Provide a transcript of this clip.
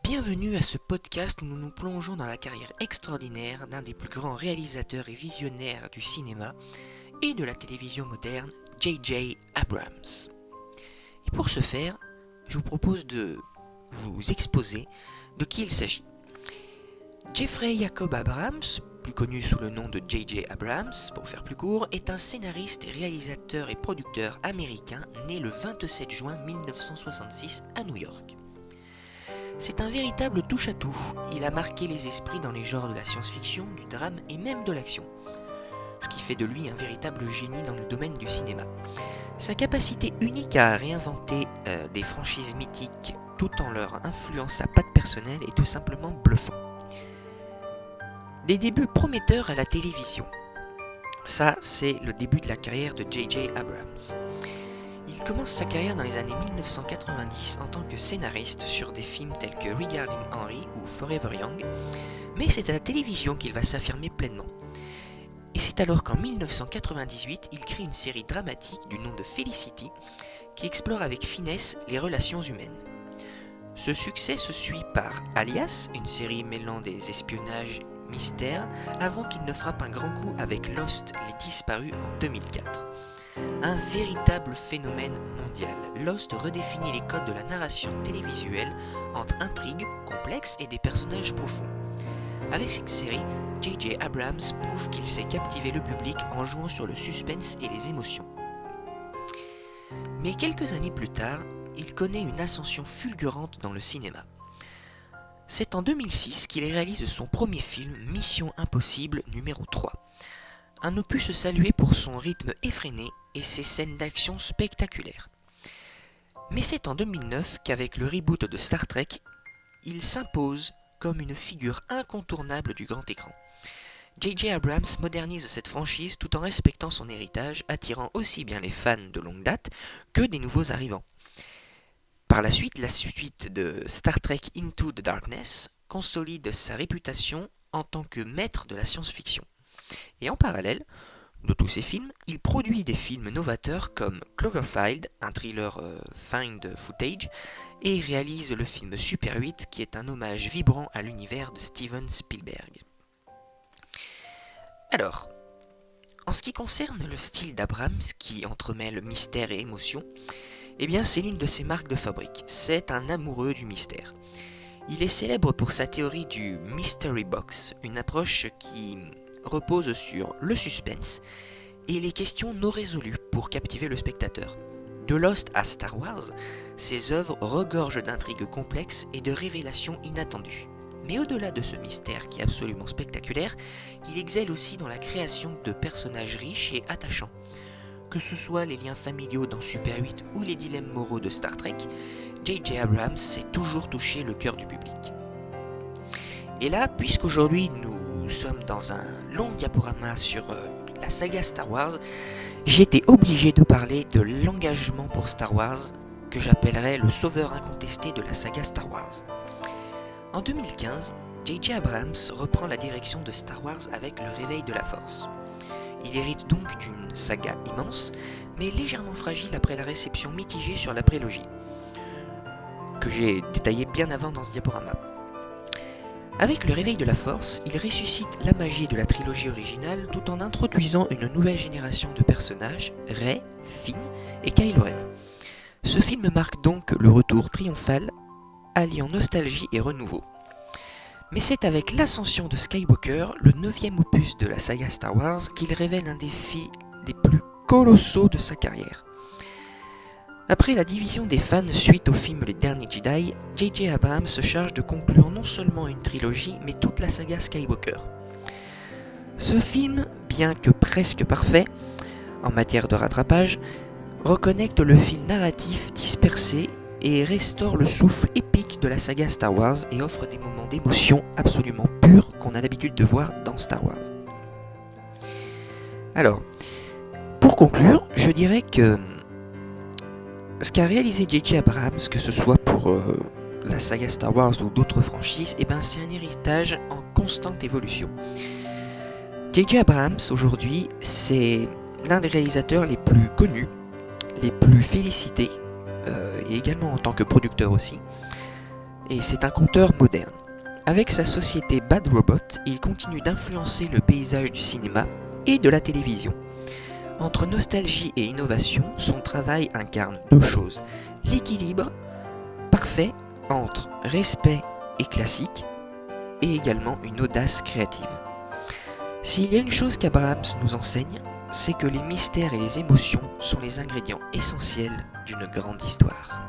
Bienvenue à ce podcast où nous nous plongeons dans la carrière extraordinaire d'un des plus grands réalisateurs et visionnaires du cinéma et de la télévision moderne, J.J. Abrams. Et pour ce faire, je vous propose de vous exposer de qui il s'agit. Jeffrey Jacob Abrams, plus connu sous le nom de J.J. Abrams, pour faire plus court, est un scénariste, réalisateur et producteur américain né le 27 juin 1966 à New York. C'est un véritable touche-à-tout, il a marqué les esprits dans les genres de la science-fiction, du drame et même de l'action, ce qui fait de lui un véritable génie dans le domaine du cinéma. Sa capacité unique à réinventer des franchises mythiques tout en leur influant sa patte personnelle est tout simplement bluffant. Des débuts prometteurs à la télévision. Ça, c'est le début de la carrière de J.J. Abrams. Il commence sa carrière dans les années 1990 en tant que scénariste sur des films tels que Regarding Henry ou Forever Young, mais c'est à la télévision qu'il va s'affirmer pleinement. Et c'est alors qu'en 1998, il crée une série dramatique du nom de Felicity qui explore avec finesse les relations humaines. Ce succès se suit par Alias, une série mêlant des espionnages mystères, avant qu'il ne frappe un grand coup avec Lost, les disparus en 2004. Un véritable phénomène mondial, Lost redéfinit les codes de la narration télévisuelle entre intrigues complexes et des personnages profonds. Avec cette série, J.J. Abrams prouve qu'il sait captiver le public en jouant sur le suspense et les émotions. Mais quelques années plus tard, il connaît une ascension fulgurante dans le cinéma. C'est en 2006 qu'il réalise son premier film, Mission Impossible numéro 3. Un opus salué pour son rythme effréné et ses scènes d'action spectaculaires. Mais c'est en 2009 qu'avec le reboot de Star Trek, il s'impose comme une figure incontournable du grand écran. J.J. Abrams modernise cette franchise tout en respectant son héritage, attirant aussi bien les fans de longue date que des nouveaux arrivants. Par la suite de Star Trek Into the Darkness consolide sa réputation en tant que maître de la science-fiction. Et en parallèle de tous ces films, il produit des films novateurs comme Cloverfield, un thriller found footage, et réalise le film Super 8 qui est un hommage vibrant à l'univers de Steven Spielberg. Alors, en ce qui concerne le style d'Abrams qui entremêle mystère et émotion, eh bien c'est l'une de ses marques de fabrique, c'est un amoureux du mystère. Il est célèbre pour sa théorie du Mystery Box, une approche qui repose sur le suspense et les questions non résolues pour captiver le spectateur. De Lost à Star Wars, ses œuvres regorgent d'intrigues complexes et de révélations inattendues. Mais au-delà de ce mystère qui est absolument spectaculaire, il excelle aussi dans la création de personnages riches et attachants. Que ce soit les liens familiaux dans Super 8 ou les dilemmes moraux de Star Trek, J.J. Abrams sait toujours toucher le cœur du public. Et là, puisqu'aujourd'hui nous sommes dans un long diaporama sur la saga Star Wars, j'étais obligé de parler de l'engagement pour Star Wars, que j'appellerais le sauveur incontesté de la saga Star Wars. En 2015, J.J. Abrams reprend la direction de Star Wars avec le réveil de la Force. Il hérite donc d'une saga immense, mais légèrement fragile après la réception mitigée sur la prélogie, que j'ai détaillée bien avant dans ce diaporama. Avec le réveil de la Force, il ressuscite la magie de la trilogie originale tout en introduisant une nouvelle génération de personnages, Rey, Finn et Kylo Ren. Ce film marque donc le retour triomphal, alliant nostalgie et renouveau. Mais c'est avec l'ascension de Skywalker, le 9e opus de la saga Star Wars, qu'il révèle un défi des plus colossaux de sa carrière. Après la division des fans suite au film Les Derniers Jedi, J.J. Abrams se charge de conclure non seulement une trilogie, mais toute la saga Skywalker. Ce film, bien que presque parfait en matière de rattrapage, reconnecte le fil narratif dispersé et restaure le souffle épique de la saga Star Wars et offre des moments d'émotion absolument purs qu'on a l'habitude de voir dans Star Wars. Alors, pour conclure, je dirais que ce qu'a réalisé J.J. Abrams, que ce soit pour la saga Star Wars ou d'autres franchises, c'est un héritage en constante évolution. J.J. Abrams, aujourd'hui, c'est l'un des réalisateurs les plus connus, les plus félicités, et également en tant que producteur aussi. et c'est un conteur moderne. Avec sa société Bad Robot, il continue d'influencer le paysage du cinéma et de la télévision. Entre nostalgie et innovation, son travail incarne deux choses: l'équilibre parfait entre respect et classique, et également une audace créative. S'il y a une chose qu'Abrams nous enseigne, c'est que les mystères et les émotions sont les ingrédients essentiels d'une grande histoire.